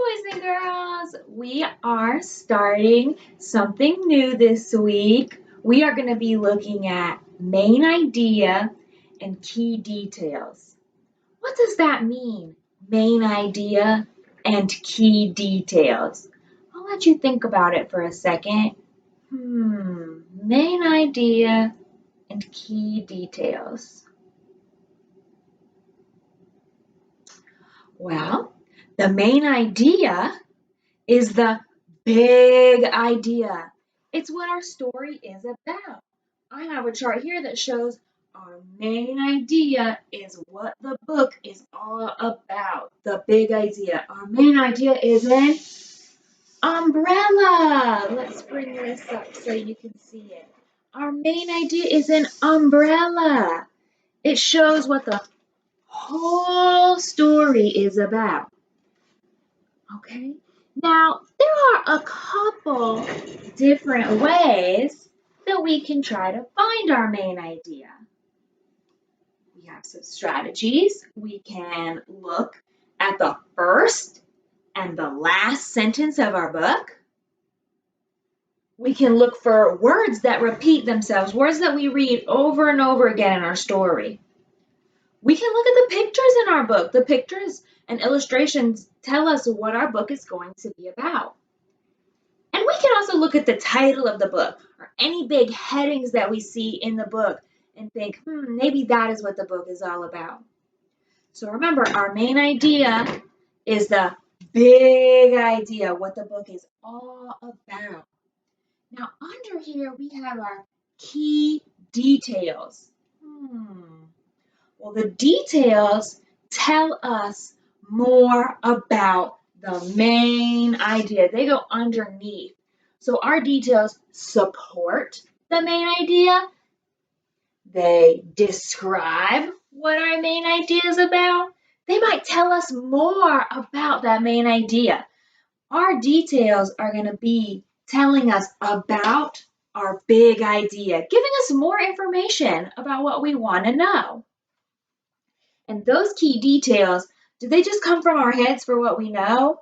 boys and girls. We are starting something new this week. We are going to be looking at main idea and key details. What does that mean? Main idea and key details. I'll let you think about it for a second. Main idea and key details. Well, the main idea is the big idea. It's what our story is about. I have a chart here that shows our main idea is what the book is all about. The big idea. Our main idea is an umbrella. Let's bring this up so you can see it. Our main idea is an umbrella. It shows what the whole story is about. Okay? Now, there are a couple different ways that we can try to find our main idea. We have some strategies. We can look at the first and the last sentence of our book. We can look for words that repeat themselves, words that we read over and over again in our story. We can look at the pictures in our book. The pictures and illustrations tell us what our book is going to be about. And we can also look at the title of the book or any big headings that we see in the book and think, maybe that is what the book is all about. So remember, our main idea is the big idea, what the book is all about. Now, under here, we have our key details. Well, the details tell us more about the main idea. They go underneath. So our details support the main idea. They describe what our main idea is about. They might tell us more about that main idea. Our details are going to be telling us about our big idea, giving us more information about what we want to know. And those key details, do they just come from our heads for what we know?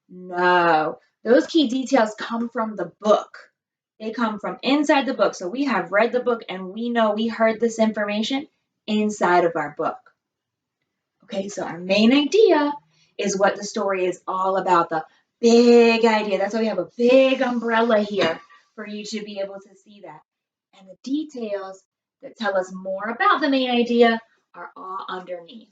No. Those key details come from the book. They come from inside the book. So we have read the book and we know we heard this information inside of our book. Okay, so our main idea is what the story is all about, the big idea. That's why we have a big umbrella here for you to be able to see that. And the details that tell us more about the main idea are all underneath.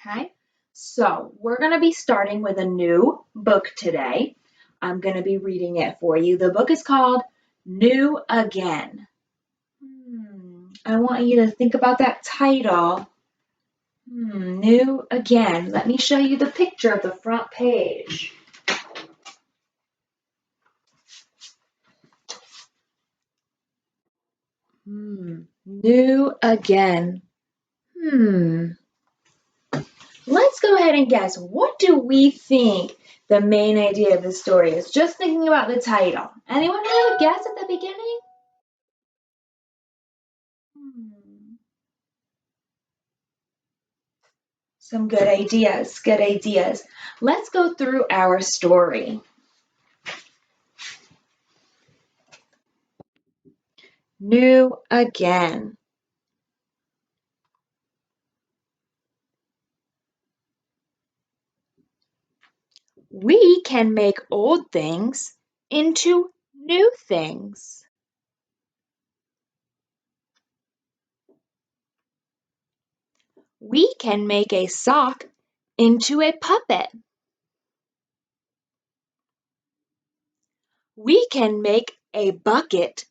Okay, so we're going to be starting with a new book today. I'm going to be reading it for you. The book is called New Again. I want you to think about that title. New Again. Let me show you the picture of the front page. New Again. Let's go ahead and guess. What do we think the main idea of the story is? Just thinking about the title. Anyone have a guess at the beginning? Some good ideas, good ideas. Let's go through our story. New Again. We can make old things into new things. We can make a sock into a puppet. We can make a bucket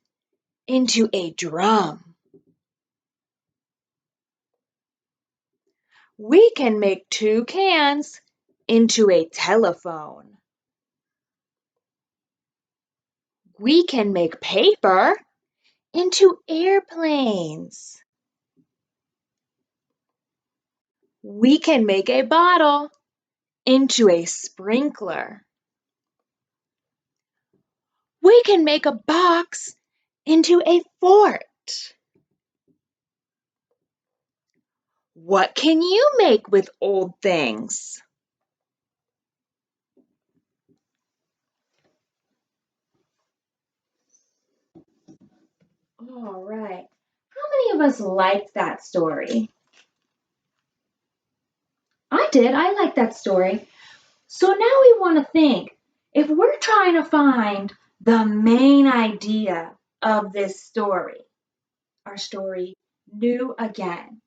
into a drum. We can make two cans into a telephone. We can make paper into airplanes. We can make a bottle into a sprinkler. We can make a box into a fort. What can you make with old things? All right. How many of us liked that story? I did. I liked that story. So now we want to think if we're trying to find the main idea of this story, our story, New Again,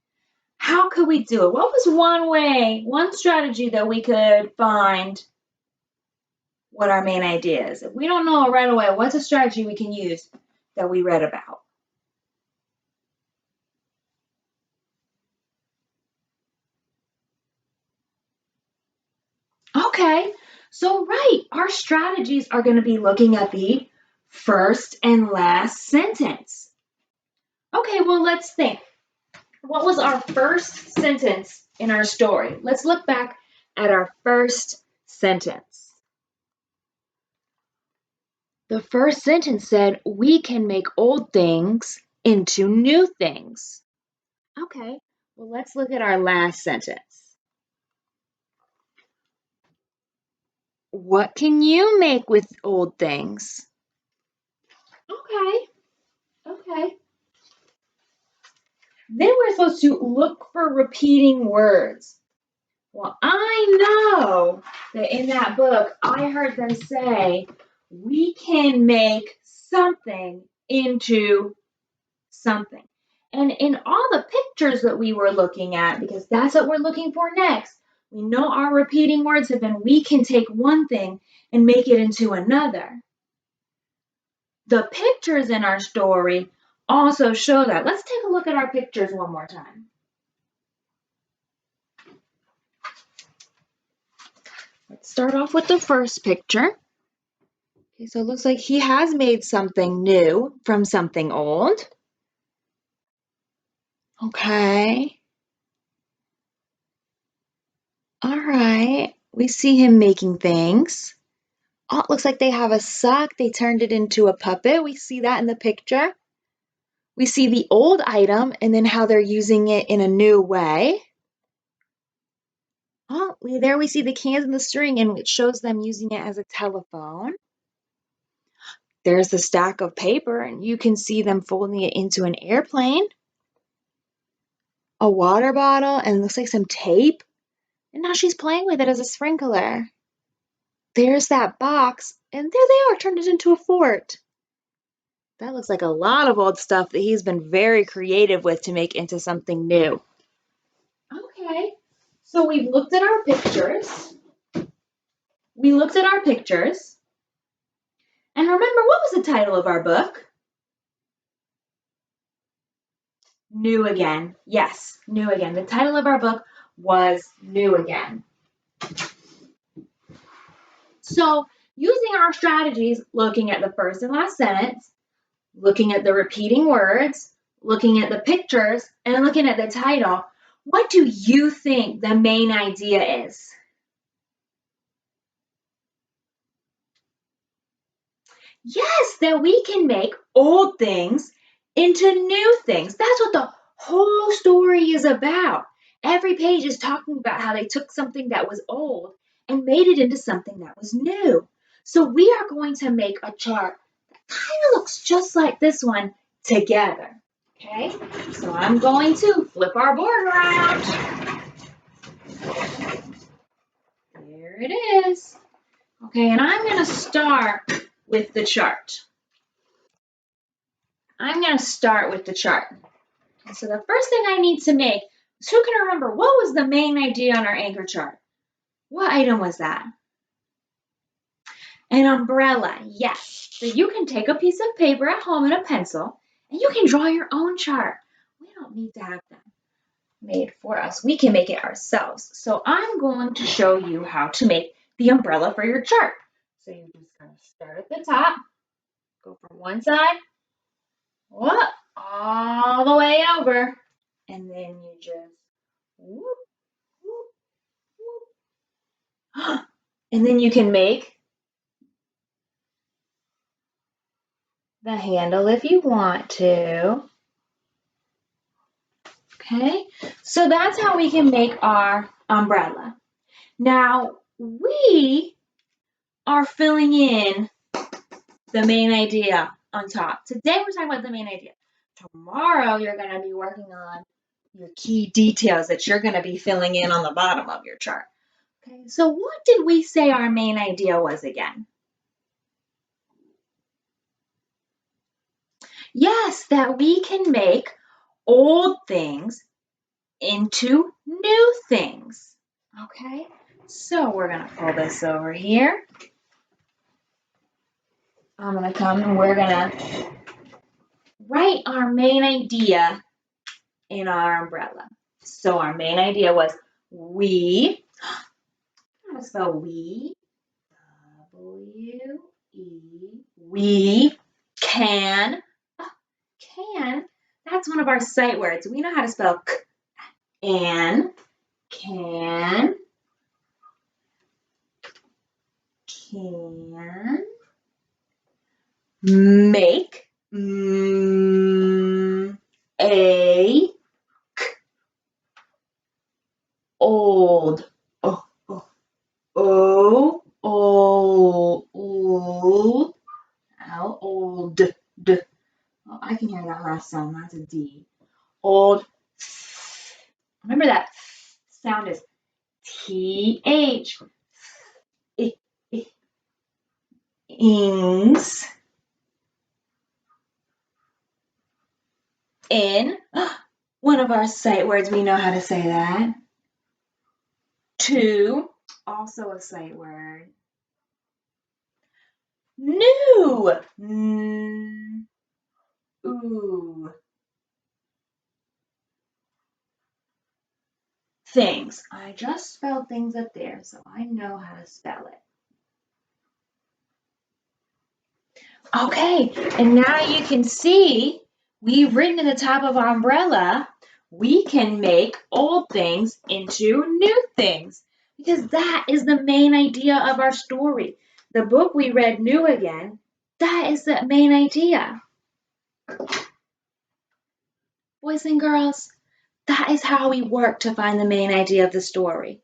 how could we do it? What was one way, one strategy that we could find what our main idea is? If we don't know it right away, what's a strategy we can use that we read about? Okay, so right, our strategies are going to be looking at the first and last sentence. Okay, well, let's think. What was our first sentence in our story? Let's look back at our first sentence. The first sentence said, we can make old things into new things. Okay, well, let's look at our last sentence. What can you make with old things? Okay, okay. Then we're supposed to look for repeating words. Well, I know that in that book, I heard them say, we can make something into something. And in all the pictures that we were looking at, because that's what we're looking for next, we know our repeating words have been, we can take one thing and make it into another. The pictures in our story also show that. Let's take a look at our pictures one more time. Let's start off with the first picture. Okay, so it looks like he has made something new from something old. Okay. All right. We see him making things. Oh, it looks like they have a sock. They turned it into a puppet. We see that in the picture. We see the old item and then how they're using it in a new way. Oh, there we see the cans and the string, and it shows them using it as a telephone. There's the stack of paper, and you can see them folding it into an airplane, a water bottle, and it looks like some tape. And now she's playing with it as a sprinkler. There's that box, and there they are, turned it into a fort. That looks like a lot of old stuff that he's been very creative with to make into something new. Okay, so we've looked at our pictures. We looked at our pictures. And remember, what was the title of our book? New Again. Yes, New Again. The title of our book was New Again. So, using our strategies, looking at the first and last sentence, looking at the repeating words, looking at the pictures, and looking at the title, what do you think the main idea is? Yes, that we can make old things into new things. That's what the whole story is about. Every page is talking about how they took something that was old and made it into something that was new. So we are going to make a chart that kind of looks just like this one together. Okay, so I'm going to flip our board around. There it is. Okay, and I'm going to start with the chart. I'm going to start with the chart. So the first thing I need to make is who can remember what was the main idea on our anchor chart? What item was that? An umbrella, yes. So you can take a piece of paper at home and a pencil and you can draw your own chart. We don't need to have them made for us. We can make it ourselves. So I'm going to show you how to make the umbrella for your chart. So you're just going to start at the top, go from one side, whoop, all the way over, and then you just whoop, whoop, whoop. And then you can make the handle if you want to. Okay, so that's how we can make our umbrella. Now, we are filling in the main idea on top. Today we're talking about the main idea. Tomorrow, you're going to be working on your key details that you're going to be filling in on the bottom of your chart. Okay, so what did we say our main idea was again? Yes, that we can make old things into new things. Okay, so we're going to pull this over here. I'm going to come and we're going to write our main idea in our umbrella. So our main idea was we, how to spell we? W-E, we can, can, that's one of our sight words. We know how to spell k, and, can make, a, old, oh, oh, oh, old, how old, d. Oh, I can hear that last sound. That's a D. Old. Remember that sound is TH. Ings. In. One of our sight words, we know how to say that. To. Also a sight word. New. Ooh. Things. I just spelled things up there, so I know how to spell it. Okay, and now you can see we've written at the top of our umbrella, we can make old things into new things because that is the main idea of our story. The book we read, New Again, that is the main idea. Boys and girls, that is how we work to find the main idea of the story.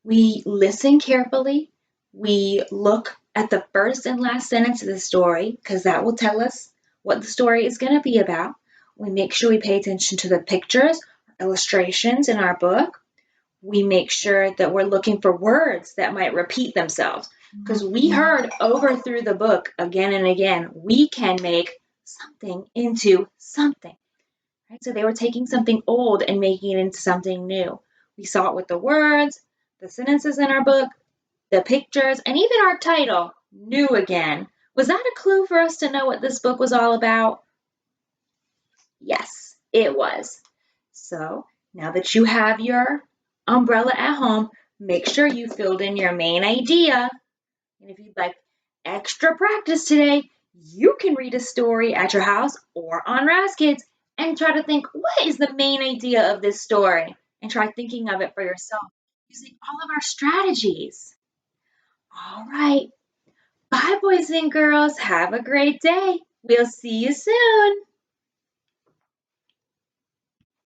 We listen carefully. We look at the first and last sentence of the story because that will tell us what the story is going to be about. We make sure we pay attention to the pictures, illustrations in our book. We make sure that we're looking for words that might repeat themselves because we heard over through the book again and again, we can make something into something. Right? So they were taking something old and making it into something new. We saw it with the words, the sentences in our book, the pictures, and even our title, New Again. Was that a clue for us to know what this book was all about? Yes, it was. So now that you have your umbrella at home, make sure you filled in your main idea. And if you'd like extra practice today, you can read a story at your house or on Raz Kids and try to think, what is the main idea of this story? And try thinking of it for yourself using all of our strategies. All right. Bye, boys and girls. Have a great day. We'll see you soon.